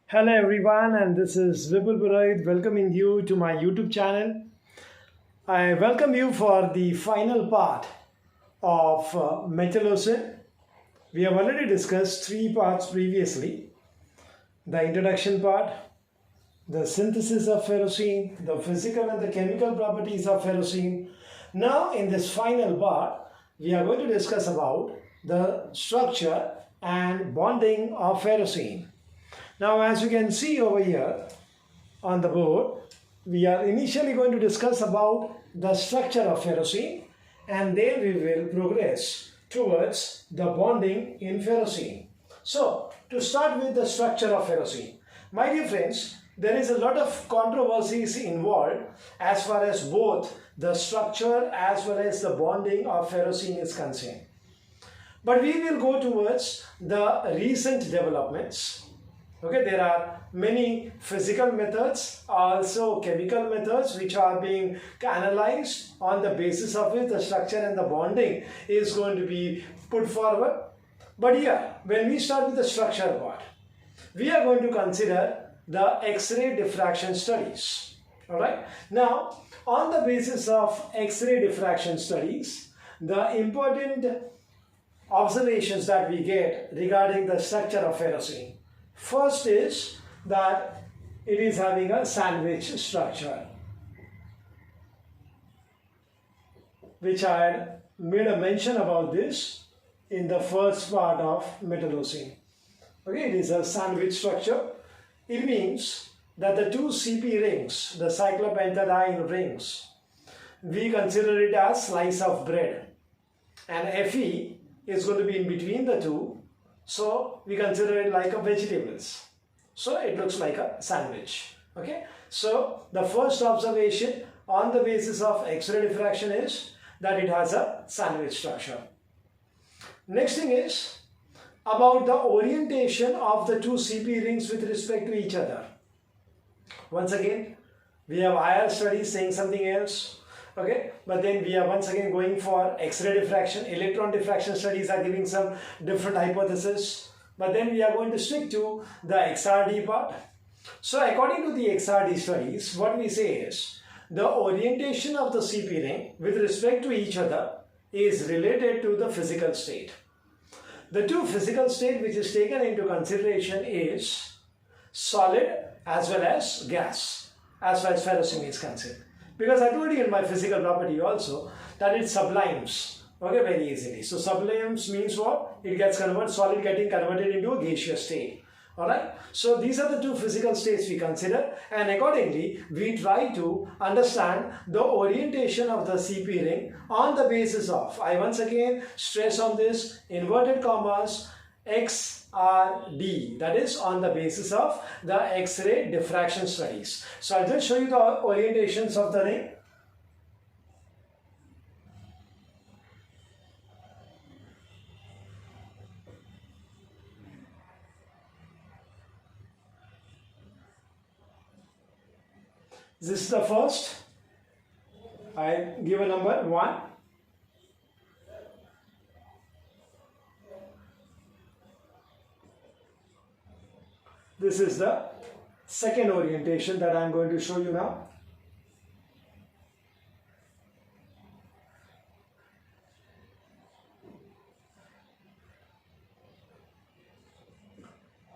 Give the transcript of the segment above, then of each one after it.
Hello everyone, and this is Vipul Purohit welcoming you to my YouTube channel. I welcome you for the final part of Metalocene. We have already discussed three parts previously: the introduction part, the synthesis of ferrocene, the physical and the chemical properties of ferrocene. Now, in this final part, we are going to discuss about the structure and bonding of ferrocene. Now, as you can see over here on the board, we are initially going to discuss about the structure of ferrocene, and then we will progress towards the bonding in ferrocene. So, to start with the structure of ferrocene, my dear friends, there is a lot of controversies involved as far as both the structure as well as the bonding of ferrocene is concerned. But we will go towards the recent developments. Okay, there are many physical methods, also chemical methods, which are being analyzed, on the basis of which the structure and the bonding is going to be put forward. But here, when we start with the structure part, we are going to consider the X-ray diffraction studies. Alright, now on the basis of X-ray diffraction studies, the important observations that we get regarding the structure of ferrocene. First is that it is having a sandwich structure, which I had made a mention about this in the first part of Metalocene. Okay, it is a sandwich structure. It means that the two CP rings, the cyclopentadiene rings, we consider it as slice of bread, and Fe is going to be in between the two. So we consider it like a vegetables. So it looks like a sandwich. Okay. So the first observation on the basis of X-ray diffraction is that it has a sandwich structure. Next thing is about the orientation of the two CP rings with respect to each other. Once again, we have IR studies saying something else. Okay, but then we are once again going for X-ray diffraction. Electron diffraction studies are giving some different hypotheses, but then we are going to stick to the XRD part. So according to the XRD studies, what we say is the orientation of the CP ring with respect to each other is related to the physical state. The two physical state which is taken into consideration is solid as well as gas, as far as ferrocene is concerned. Because I told you in my physical property also that it sublimes, okay, very easily. So sublimes means what? It gets converted, solid getting converted into a gaseous state. Alright, so these are the two physical states we consider, and accordingly we try to understand the orientation of the CP ring on the basis of, I once again stress on this, inverted commas, XRD, that is on the basis of the X-ray diffraction studies. So I'll just show you the orientations of the ring. This is the first. I give a number 1. This is the second orientation that I am going to show you now.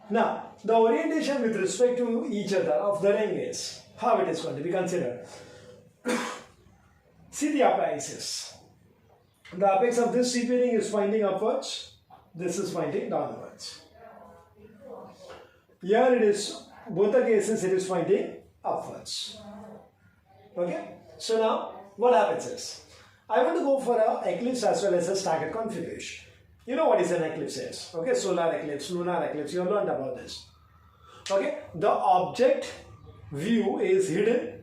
Now, the orientation with respect to each other of the ring is how it is going to be considered. See the apices. The apex of this CP ring is pointing upwards. This is pointing downwards. Here it is, both the cases it is pointing upwards. Okay. So now what happens is, I want to go for an eclipse as well as a staggered configuration. You know what is an eclipse is. Okay, solar eclipse, lunar eclipse, you have learned about this. Okay, the object view is hidden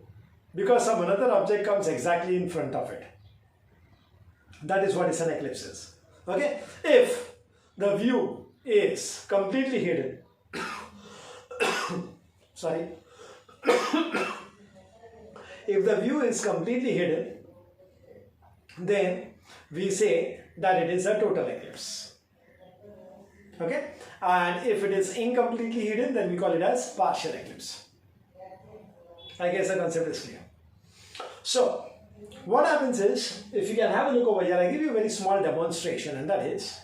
because some another object comes exactly in front of it. That is what is an eclipse is. Okay, if the view is completely hidden, sorry, if the view is completely hidden, then we say that it is a total eclipse. Okay, and if it is incompletely hidden, then we call it as partial eclipse. I guess the concept is clear. So, what happens is, if you can have a look over here, I give you a very small demonstration, and that is,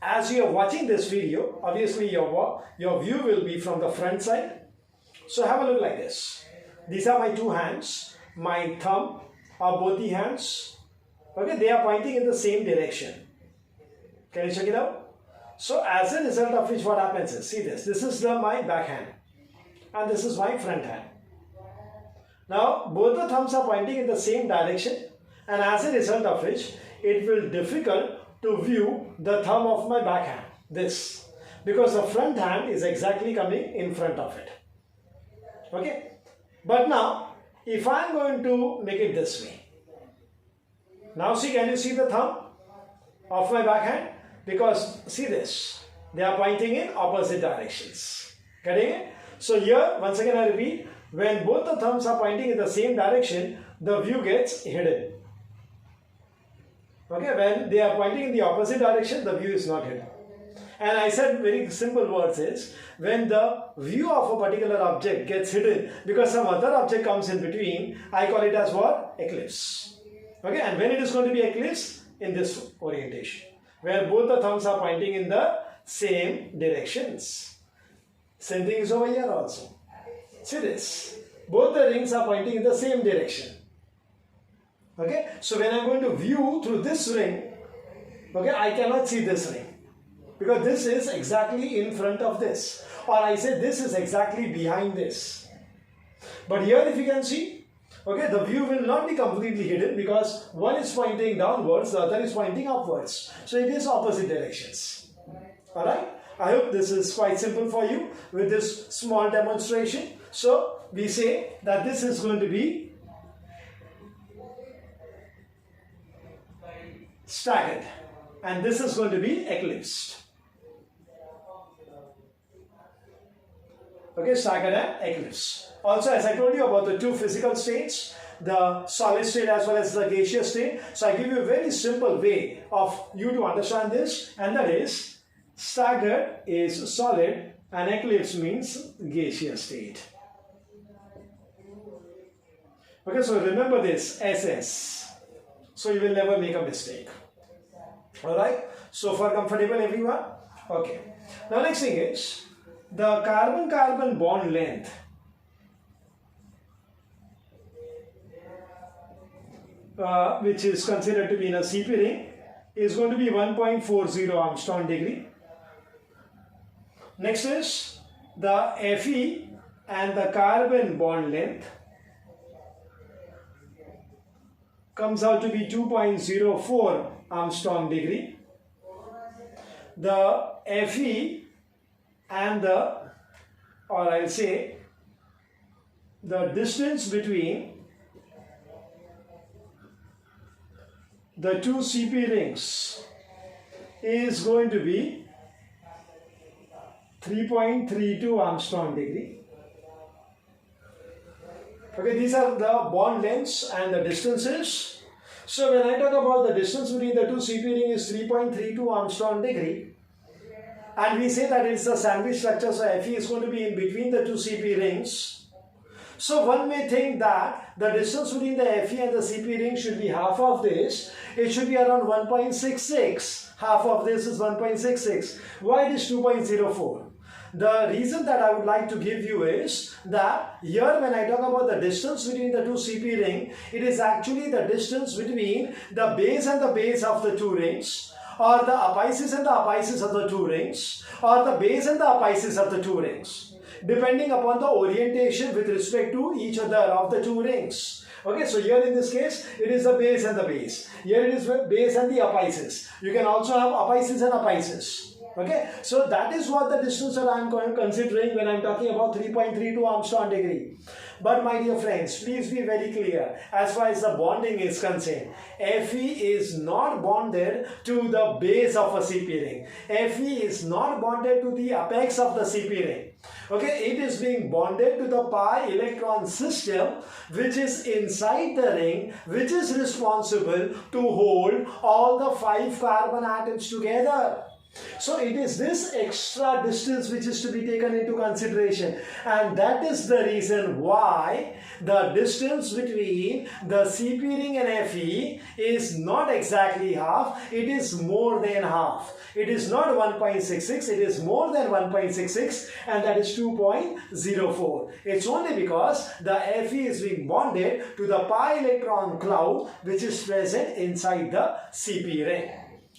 as you are watching this video, obviously your view will be from the front side. So have a look like this. These are my two hands. My thumb are both the hands. Okay, they are pointing in the same direction. Can you check it out? So as a result of which, what happens is, see this. This is my back hand, and this is my front hand. Now both the thumbs are pointing in the same direction, and as a result of which, it will be difficult to view the thumb of my back hand, this, because the front hand is exactly coming in front of it. Okay, but now if I am going to make it this way, now see, can you see the thumb of my back hand? Because see this, they are pointing in opposite directions. Getting it? So here, once again I repeat, when both the thumbs are pointing in the same direction, the view gets hidden. Okay, when they are pointing in the opposite direction, the view is not hidden. And I said very simple words is, when the view of a particular object gets hidden because some other object comes in between, I call it as what? Eclipse. Okay, and when it is going to be eclipse? In this orientation, where both the thumbs are pointing in the same directions. Same thing is over here also. See this, both the rings are pointing in the same direction. Okay, so when I am going to view through this ring, okay, I cannot see this ring because this is exactly in front of this, or I say this is exactly behind this. But here if you can see, okay, the view will not be completely hidden because one is pointing downwards, the other is pointing upwards. So it is opposite directions. Alright, I hope this is quite simple for you with this small demonstration. So we say that this is going to be staggered and this is going to be eclipsed. Okay, staggered and eclipsed. Also, as I told you about the two physical states, the solid state as well as the gaseous state. So I give you a very simple way of you to understand this, and that is, staggered is solid and eclipse means gaseous state. Okay, so remember this SS, so you will never make a mistake. Alright, so far comfortable everyone? Okay, now next thing is the carbon-carbon bond length. Which is considered to be in a CP ring, is going to be 1.40 Armstrong degree. Next is the Fe and the carbon bond length comes out to be 2.04 Armstrong degree. The Fe and the, or I'll say, the distance between the two CP rings is going to be 3.32 Armstrong degree. Okay, these are the bond lengths and the distances. So when I talk about the distance between the two CP rings is 3.32 Armstrong degree, and we say that it's a sandwich structure, so Fe is going to be in between the two CP rings. So one may think that the distance between the Fe and the CP ring should be half of this. It should be around 1.66. Half of this is 1.66. Why it is 2.04? The reason that I would like to give you is that here when I talk about the distance between the two CP ring, it is actually the distance between the base and the base of the two rings, or the apices and the apices of the two rings, or the base and the apices of the two rings, depending upon the orientation with respect to each other of the two rings. Okay, so here in this case, it is the base and the base. Here it is base and the apices. You can also have apices and apices. Okay, so that is what the distance that I am considering when I am talking about 3.32 Armstrong degree. But my dear friends, please be very clear as far as the bonding is concerned. Fe is not bonded to the base of a CP ring. Fe is not bonded to the apex of the CP ring. Okay, it is being bonded to the pi electron system which is inside the ring, which is responsible to hold all the 5 carbon atoms together. So it is this extra distance which is to be taken into consideration, and that is the reason why the distance between the CP ring and Fe is not exactly half, it is more than half. It is not 1.66, it is more than 1.66, and that is 2.04. It's only because the Fe is being bonded to the pi electron cloud which is present inside the CP ring.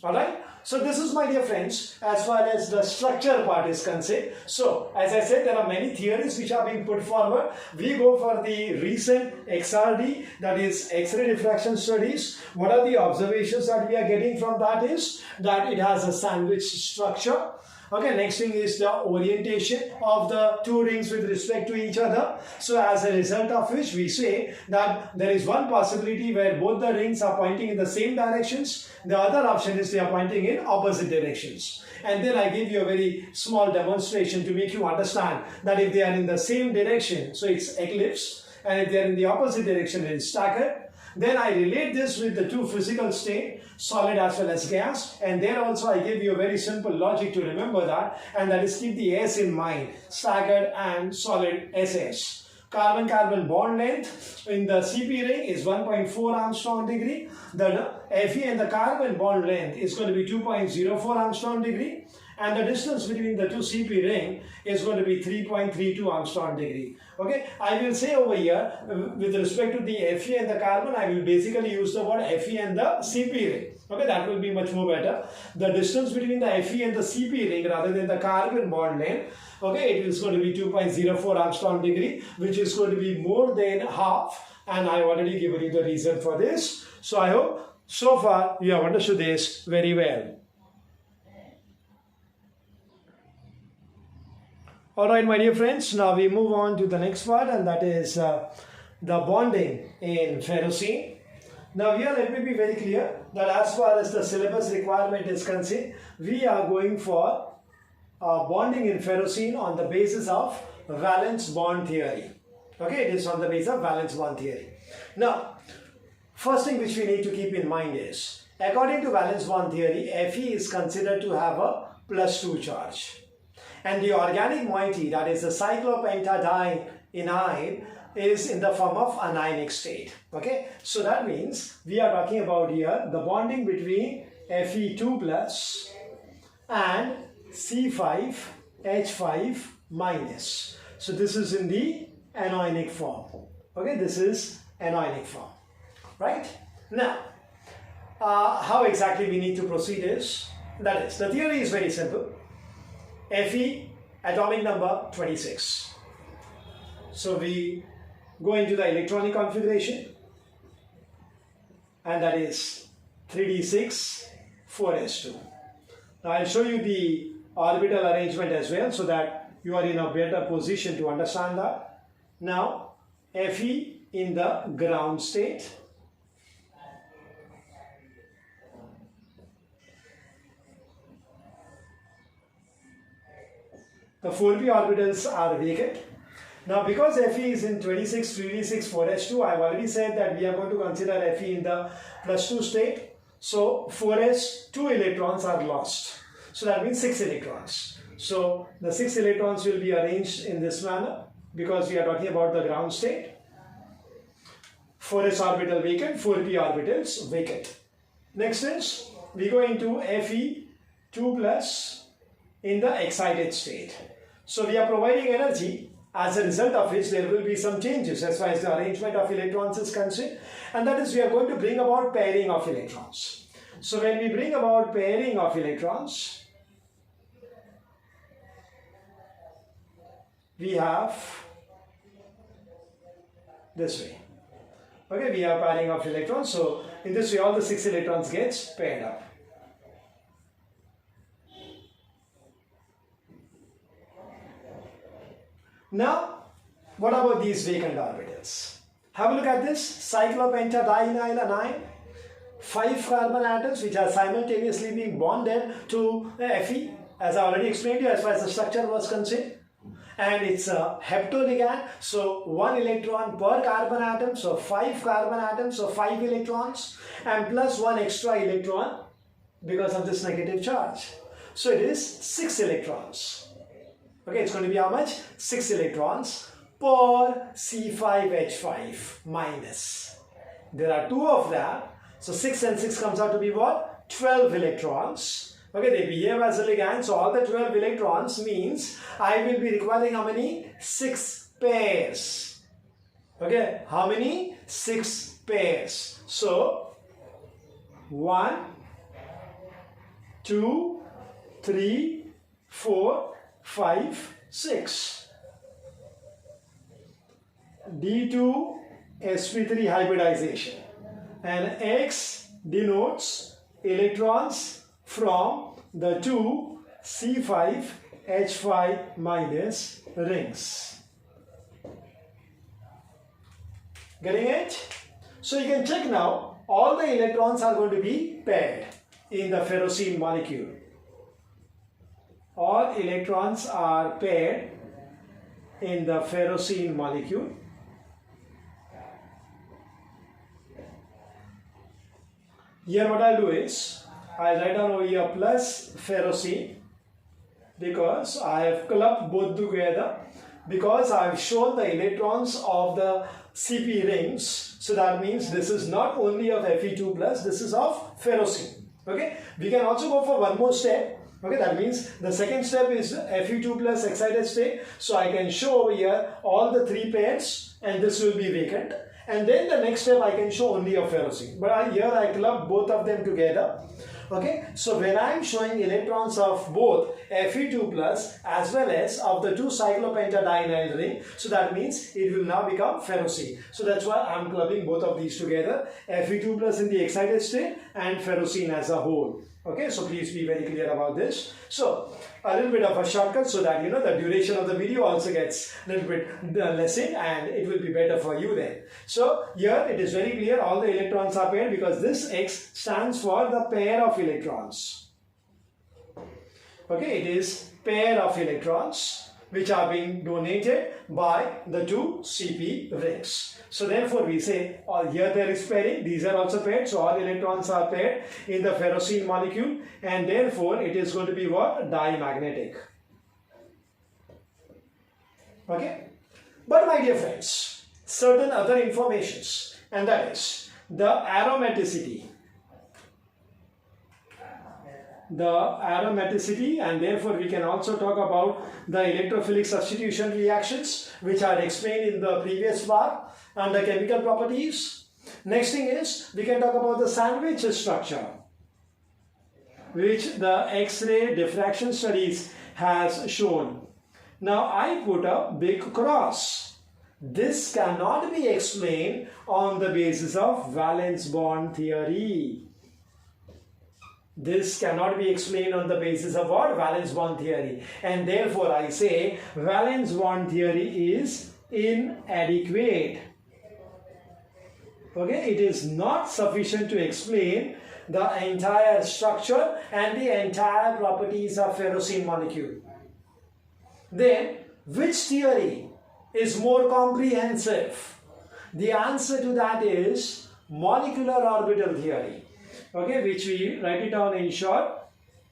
Alright? So this is, my dear friends, as far as the structure part is concerned. So as I said, there are many theories which are being put forward. We go for the recent XRD, that is X-ray diffraction studies. What are the observations that we are getting from that is that it has a sandwich structure. Okay, next thing is the orientation of the two rings with respect to each other. So as a result of which we say that there is one possibility where both the rings are pointing in the same directions. The other option is they are pointing in opposite directions. And then I give you a very small demonstration to make you understand that if they are in the same direction, so it's eclipse, and if they are in the opposite direction, it is staggered. Then I relate this with the two physical state, solid as well as gas, and there also I give you a very simple logic to remember that, and that is keep the S in mind, staggered and solid SS. Carbon-carbon bond length in the CP ring is 1.4 Armstrong degree. The Fe and the carbon bond length is going to be 2.04 Armstrong degree. And the distance between the two CP ring is going to be 3.32 Armstrong degree. Okay, I will say over here with respect to the Fe and the carbon, I will basically use the word Fe and the CP ring. Okay, that will be much more better. The distance between the Fe and the CP ring rather than the carbon bond length, okay, it is going to be 2.04 Armstrong degree, which is going to be more than half, and I have already given you the reason for this. So I hope so far you have understood this very well. Alright, my dear friends, now we move on to the next part, and that is the bonding in ferrocene. Now here let me be very clear that as far as the syllabus requirement is concerned, we are going for bonding in ferrocene on the basis of valence bond theory. Okay, it is on the basis of valence bond theory. Now, first thing which we need to keep in mind is, according to valence bond theory, Fe is considered to have a +2 charge. And the organic moiety, that is the cyclopentadiene, is in the form of anionic state. Okay, so that means we are talking about here the bonding between Fe2 plus and C5H5 minus. So this is in the anionic form. Okay, this is anionic form, right? Now, how exactly we need to proceed is, that is, the theory is very simple. Fe atomic number 26. So we go into the electronic configuration, and that is 3d6 4s2. Now I'll show you the orbital arrangement as well so that you are in a better position to understand that. Now Fe in the ground state, the 4p orbitals are vacant. Now because Fe is in 26, 3d6, 4s2, I have already said that we are going to consider Fe in the +2 state. So 4s, 2 electrons are lost. So that means 6 electrons. So the 6 electrons will be arranged in this manner because we are talking about the ground state. 4s orbital vacant, 4p orbitals vacant. Next is, we go into Fe2 plus in the excited state. So we are providing energy, as a result of which there will be some changes as far as the arrangement of electrons is concerned, and that is we are going to bring about pairing of electrons. So when we bring about pairing of electrons, we have this way. Okay, we have pairing of electrons. So in this way all the 6 electrons gets paired up. Now, what about these vacant orbitals? Have a look at this. Cyclopentadienyl 5 carbon atoms which are simultaneously being bonded to Fe, as I already explained to you as far as the structure was concerned. And it's a heptaligand, so 1 electron per carbon atom, so 5 carbon atoms, so 5 electrons, and plus 1 extra electron because of this negative charge. So it is 6 electrons. Okay, it's going to be how much? 6 electrons per C5H5 minus. There are 2 of them. So 6 and 6 comes out to be what? 12 electrons. Okay, they behave as a ligand. So all the 12 electrons means I will be requiring how many? 6 pairs. Okay, how many? 6 pairs. So 1, 2, 3, 4, 5, 6. D2 sp3 hybridization, and X denotes electrons from the 2 C5H5 minus rings. Getting it? So you can check now, all the electrons are going to be paired in the ferrocene molecule. All electrons are paired in the ferrocene molecule. Here what I'll do is, I'll write down over here plus ferrocene, because I have clubbed both together, because I have shown the electrons of the CP rings. So that means this is not only of Fe2+, this is of ferrocene. Okay, we can also go for one more step. Okay, that means the second step is Fe2+ excited state. So I can show over here all the 3 pairs and this will be vacant. And then the next step I can show only of ferrocene. But here I club both of them together. Okay, so when I am showing electrons of both Fe2+ as well as of the 2 cyclopentadienyl ring, so that means it will now become ferrocene. So that's why I am clubbing both of these together, Fe2+ in the excited state and ferrocene as a whole. Okay, so please be very clear about this. So a little bit of a shortcut so that the duration of the video also gets a little bit lessened and it will be better for you then. So here it is very clear, all the electrons are paired because this X stands for the pair of electrons. Okay, it is pair of electrons which are being donated by the 2 CP rings. So therefore we say, here there is pairing, these are also paired, so all electrons are paired in the ferrocene molecule, and therefore it is going to be what? Dimagnetic. Okay, but my dear friends, certain other informations, and that is the aromaticity. And therefore we can also talk about the electrophilic substitution reactions which are explained in the previous part, and the chemical properties. Next thing is we can talk about the sandwich structure which the X-ray diffraction studies has shown. Now I put a big cross. This cannot be explained on the basis of valence bond theory. This cannot be explained on the basis of what? Valence bond theory. And therefore I say valence bond theory is inadequate. Okay, it is not sufficient to explain the entire structure and the entire properties of ferrocene molecule. Then, which theory is more comprehensive? The answer to that is molecular orbital theory. Okay, which we write it down in short,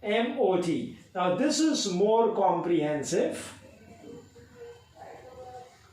MOT. Now this is more comprehensive.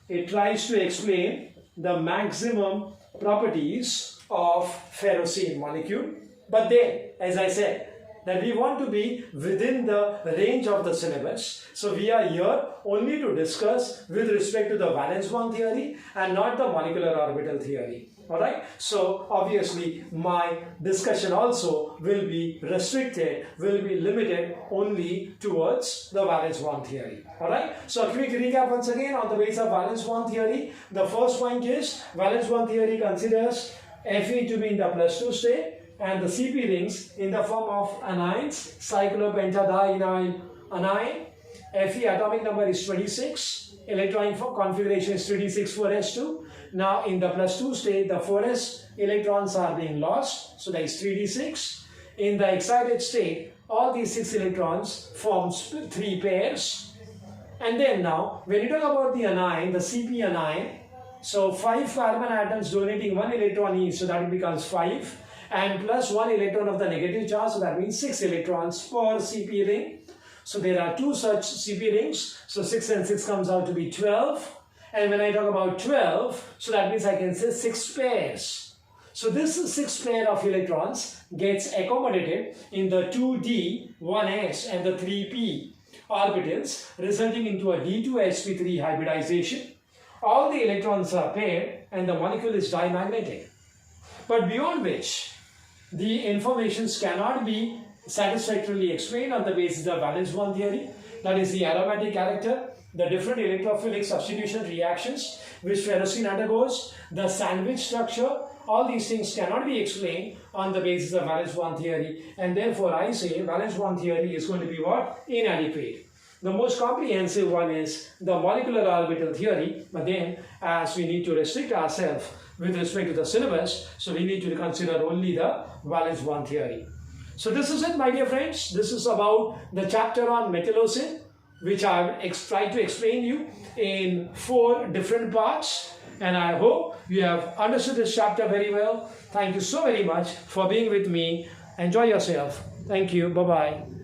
It tries to explain the maximum properties of ferrocene molecule. But then, as I said, that we want to be within the range of the syllabus. So we are here only to discuss with respect to the valence bond theory and not the molecular orbital theory. Alright, so obviously my discussion also will be restricted, will be limited only towards the valence bond theory. Alright, so a quick recap once again on the basis of valence bond theory. The first point is valence bond theory considers Fe to be in the +2 state and the CP rings in the form of anions, cyclopentadienyl anion. Fe atomic number is 26, electron configuration is 36 4s2. Now in the +2 state, the 4s electrons are being lost, so that is 3d6. In the excited state, all these 6 electrons form 3 pairs. And then now, when you talk about the anion, the CP anion, so 5 carbon atoms donating 1 electron each, so that becomes 5. and plus 1 electron of the negative charge, so that means 6 electrons per CP ring. So there are 2 such CP rings, so 6 and 6 comes out to be 12. And when I talk about 12, so that means I can say 6 pairs. So this 6 pair of electrons gets accommodated in the 2d, 1s and the 3p orbitals, resulting into a D2sp3 hybridization. All the electrons are paired and the molecule is dimagnetic. But beyond which, the informations cannot be satisfactorily explained on the basis of valence bond theory, that is the aromatic character, the different electrophilic substitution reactions which ferrocene undergoes, the sandwich structure. All these things cannot be explained on the basis of valence bond theory, and therefore I say valence bond theory is going to be what? Inadequate. The most comprehensive one is the molecular orbital theory, but then as we need to restrict ourselves with respect to the syllabus, so we need to consider only the valence bond theory. So this is it, my dear friends. This is about the chapter on metallocene, which I have tried to explain you in 4 different parts. And I hope you have understood this chapter very well. Thank you so very much for being with me. Enjoy yourself. Thank you. Bye-bye.